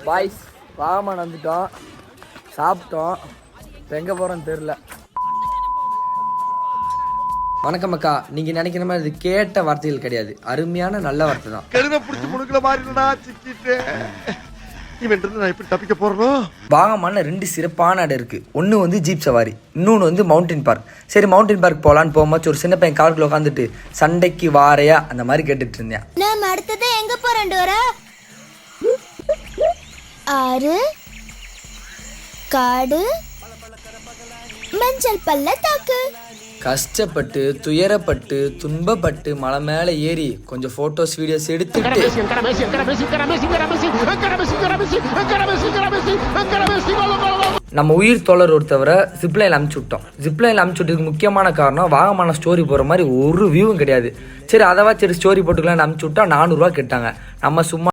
Boys Vagamon வந்துட்டோம், சாப்பிட்டோம், எங்கே போகிறோன்னு தெரில. வணக்கம் அக்கா. நீங்கள் நினைக்கிற மாதிரி இது கேட்ட வார்த்தைகள் கிடையாது, அருமையான நல்ல வார்த்தை தான். கழுதை பிடிச்சி முடுக்கல மாதிரி சிக்கிட்டேன். இவன் நான் எப்படி தப்பிக்க போறோம்? வாகமான்ல 2 சிறப்பான இடம் இருக்கு. ஒன்று வந்து ஜீப் சவாரி, இன்னொன்று வந்து மவுண்டன் பார்க். சரி, மவுண்டன் பார்க் போகலான்னு போகும்போது ஒரு சின்ன பையன் காருக்குள்ள உட்காந்துட்டு சண்டைக்கு வாரையா அந்த மாதிரி கேட்டுட்டு இருந்தேன். நாம அடுத்தது எங்க போறோம் டோரா? ஆறு, காடு, மஞ்சள் பள்ளத்தாக்கு. கஷ்டப்பட்டு துயரப்பட்டு துன்பப்பட்டு மலை மேலே ஏறி கொஞ்சம் ஃபோட்டோஸ் வீடியோஸ் எடுத்துட்டு நம்ம உயிர் தோழர் ஒருத்தவரை ஜிப்லைன் அனுப்பிச்சு விட்டோம். ஜிப்லைன் அனுப்பிச்சு விட்டதுக்கு முக்கியமான காரணம் வாகமான ஸ்டோரி போகிற மாதிரி ஒரு வியூவும் கிடையாது. சரி, அதவா சரி ஸ்டோரி போட்டுக்கலாம்னு அனுப்பிச்சு விட்டா 400 ரூபா கேட்டாங்க. நம்ம சும்மா